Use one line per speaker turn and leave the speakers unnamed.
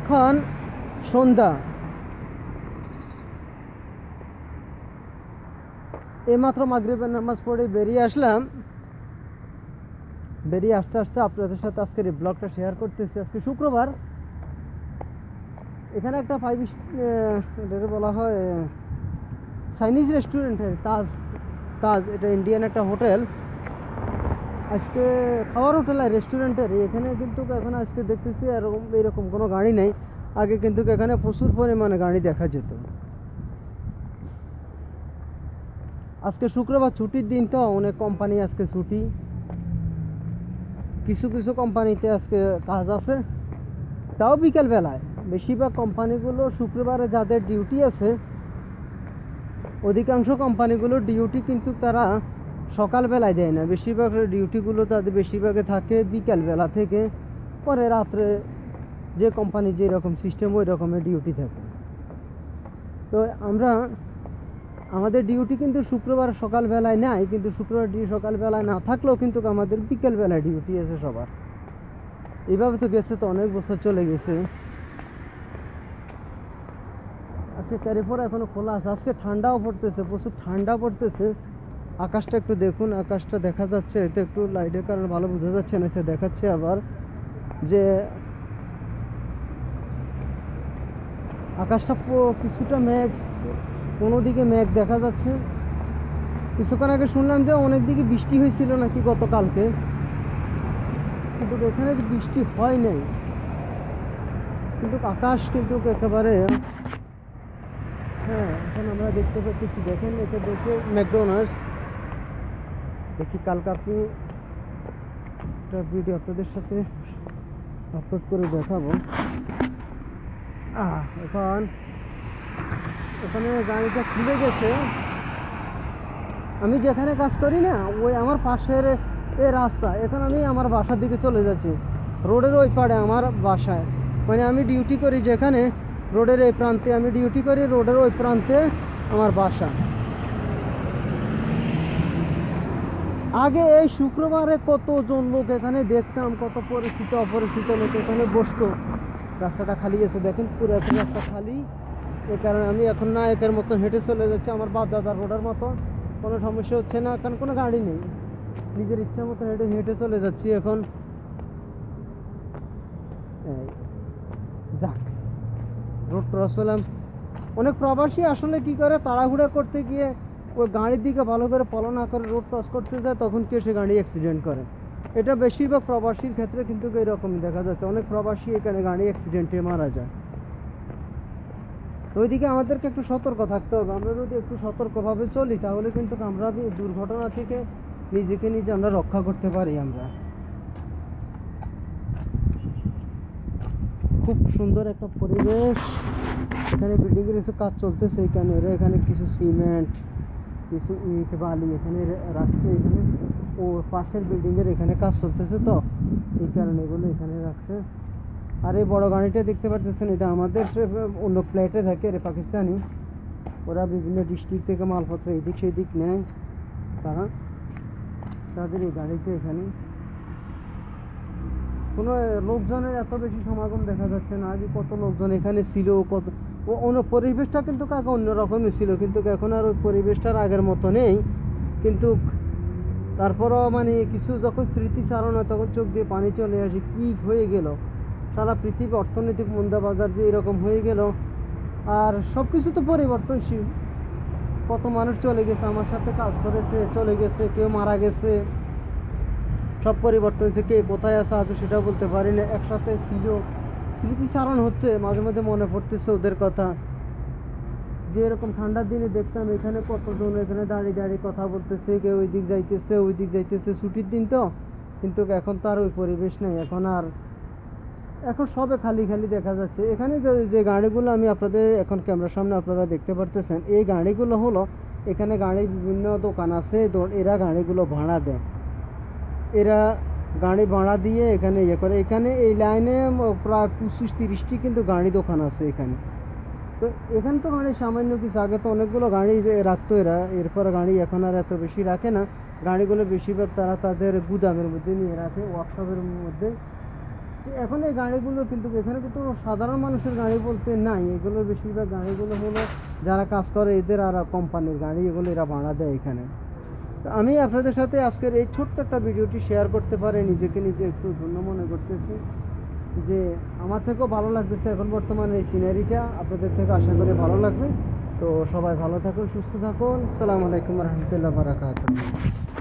এখন সন্ধ্যা, এইমাত্র মাগরিবের নামাজ পড়ে বেরিয়ে আসলাম। বেরিয়ে আস্তে আস্তে আপনাদের সাথে আজকের এই ব্লগটা শেয়ার করতেছি। আজকে শুক্রবার। এখানে একটা বলা হয় চাইনিজ রেস্টুরেন্টের তাজ, এটা ইন্ডিয়ান একটা হোটেল। আজকে খাওয়ার হোটেল আর রেস্টুরেন্টের এখানে কিন্তু এখন আজকে দেখতেছি এরকম কোনো গাড়ি নেই। আগে কিন্তু এখানে প্রচুর পরিমাণে গাড়ি দেখা যেত। আজকে শুক্রবার, ছুটির দিন, তো অনেক কোম্পানি আজকে ছুটি। কিছু কিছু কোম্পানিতে আজকে কাজ আছে, তাও বিকেল বেলায়। বেশিরভাগ কোম্পানিগুলো শুক্রবারে যাদের ডিউটি আছে, অধিকাংশ কোম্পানিগুলোর ডিউটি কিন্তু তারা সকালবেলায় দেয় না। বেশিরভাগ ডিউটিগুলো তাদের বেশিরভাগে থাকে বিকালবেলা থেকে, পরে রাত্রে যে কোম্পানি যেরকম সিস্টেম ওই রকমের ডিউটি থাকে। তো আমাদের ডিউটি কিন্তু শুক্রবার সকালবেলায় নাই, কিন্তু শুক্রবার সকালবেলায় না থাকলেও কিন্তু আমাদের বিকেলবেলায় ডিউটি আছে সবার। এইভাবে তো গেছে, তো অনেক বছর চলে গেছে। আজকে ক্যারিফোর এখনো খোলা আছে। আজকে ঠান্ডাও পড়তেছে, প্রচুর ঠান্ডা পড়তেছে। আকাশটা একটু দেখুন, আকাশটা দেখা যাচ্ছে, এতে একটু লাইটের কারণে ভালো বোঝা যাচ্ছে না। এটা দেখাচ্ছে আবার যে আকাশটা কিছুটা মেঘ, কোনো দিকে মেঘ দেখা যাচ্ছে। কিছুক্ষণ আগে শুনলাম যে অনেক দিকে বৃষ্টি হয়েছিল নাকি গতকালকে, কিন্তু এখানে বৃষ্টি হয় নাই। কিন্তু আকাশ কিন্তু একেবারে, হ্যাঁ, এখন আমরা দেখতে পাচ্ছি। দেখেন, এটা দেখে ম্যাকডোনাল্ডস। দেখি কালকে আপনি একটা ভিডিও আপনাদের সাথে আপলোড করে দেখাবো। এখন এখানে গাড়িটা খুলে গেছে। আমি যেখানে কাজ করি না, ওই আমার পাশের এই রাস্তা। এখন আমি আমার বাসার দিকে চলে যাচ্ছি। রোডের ওই পাড়ে আমার বাসায়, মানে আমি ডিউটি করি যেখানে, রোডের এই প্রান্তে আমি ডিউটি করি, রোডের ওই প্রান্তে আমার বাসা। আগে এই শুক্রবারে কতজন লোক এখানে দেখতাম, কত পরিচিত অপরিচিত লোক এখানে বসতো। রাস্তাটা খালি গেছে, দেখেন পুরো একটা রাস্তা খালি। এই কারণে আমি এখন নায়কের মতন হেঁটে চলে যাচ্ছি, আমার বাপ দাদার রোডের মতো। কোনো সমস্যা হচ্ছে না, কারণ কোনো গাড়ি নেই। নিজের ইচ্ছা মতো হেঁটে হেঁটে চলে যাচ্ছি এখন। যাক, রোড ক্রস হলাম। অনেক প্রবাসী আসলে কি করে, তাড়াহুড়া করতে গিয়ে ওই গাড়ির দিকে ভালো করে ফলো না করে রোড ক্রস করতে যায়, তখন কে সে গাড়ি অ্যাক্সিডেন্ট করে। এটা বেশিরভাগ প্রবাসীর ক্ষেত্রে কিন্তু এরকমই দেখা যাচ্ছে। অনেক প্রবাসী এখানে গাড়ি অ্যাক্সিডেন্টে মারা যায়। তো ওইদিকে আমাদেরকে একটু সতর্ক থাকতে হবে। আমরা যদি একটু সতর্কভাবে চলি, তাহলে কিন্তু আমরা দুর্ঘটনা থেকে নিজেকে নিজে আমরা রক্ষা করতে পারি। আমরা খুব সুন্দর একটা পরিবেশ। এখানে বিল্ডিংয়ের কিছু কাজ চলতেছে। এখানে কিছু সিমেন্ট, কিছু ইট বালি এখানে রাখছে। এখানে ও পাশের বিল্ডিংয়ের এখানে কাজ চলতেছে, তো এই কারণে এগুলো এখানে রাখছে। আর এই বড় গাড়িটা দেখতে পাচ্ছেন, এটা আমাদের অন্য প্লেটে থাকে, এটা পাকিস্তানি। ওরা বিভিন্ন ডিস্ট্রিক্ট থেকে মালপত্র এদিক সেদিক নেয়, কারণ তাদের এই গাড়িতে এখানে কোনো লোকজনের এত বেশি সমাগম দেখা যাচ্ছে না। আগে কত লোকজন এখানে ছিল, কত অন্য পরিবেশটা কিন্তু কাকে অন্যরকমই ছিল, কিন্তু এখন আর ওই পরিবেশটার আগের মতো নেই। কিন্তু তারপরও মানে কিছু যখন স্মৃতিচারণ হয়, তখন চোখ দিয়ে পানি চলে আসে। কি হয়ে গেল সারা পৃথিবী, অর্থনৈতিক মন্দাবাজার যে এরকম হয়ে গেল। আর সব কিছু তো পরিবর্তনশীল। কত মানুষ চলে গেছে, আমার সাথে কাজ করেছে, চলে গেছে, কেউ মারা গেছে, সব পরিবর্তন হয়েছে। কে কোথায় আছে আজ সেটাও বলতে পারি না। একসাথে ছিল, স্মৃতিচারণ হচ্ছে, মাঝে মাঝে মনে পড়তেছে ওদের কথা। যে এরকম ঠান্ডার দিনে দেখতাম এখানে কতজন এখানে দাঁড়িয়ে দাঁড়িয়ে কথা বলতেছে, কেউ ওই দিক যাইতেছে ওই দিক যাইতেছে, ছুটির দিন তো। কিন্তু এখন তো আর ওই পরিবেশ নেই। এখন সবে খালি খালি দেখা যাচ্ছে। এখানে যে গাড়িগুলো আমি আপনাদের এখন ক্যামেরার সামনে আপনারা দেখতে পারতেছেন, এই গাড়িগুলো হলো, এখানে গাড়ির বিভিন্ন দোকান আছে, এরা গাড়িগুলো ভাড়া দেয়। এরা গাড়ি ভাড়া দিয়ে এখানে ইয়ে করে। এখানে এই লাইনে প্রায় 25-30টি কিন্তু গাড়ি দোকান আছে এখানে। তো এখানে তো গাড়ি সামান্য কিছু, আগে তো অনেকগুলো গাড়ি রাখতো এরা। এরপর গাড়ি এখন আর এত বেশি রাখে না। গাড়িগুলো বেশিরভাগ তারা তাদের গুদামের মধ্যে নিয়ে রাখে, ওয়ার্কশপের মধ্যে। তো এখন এই গাড়িগুলো কিন্তু এখানে কিন্তু সাধারণ মানুষের গাড়ি বলতে নাই, এগুলো বেশিরভাগ গাড়িগুলো হলো যারা কাজ করে এদের আর কোম্পানির গাড়ি, এগুলো এরা ভাড়া দেয় এখানে। তো আমি আপনাদের সাথে আজকের এই ছোট্ট একটা ভিডিওটি শেয়ার করতে পারে নিজেকে নিজে একটু ধন্য মনে করতেছি, যে আমার থেকেও ভালো লাগতেছে এখন বর্তমানে এই সিনারিটা, আপনাদের থেকে আশা করি ভালো লাগবে। তো সবাই ভালো থাকুন, সুস্থ থাকুন। আসসালামু আলাইকুম রহমতুল্লাহ বারাকাতুহু।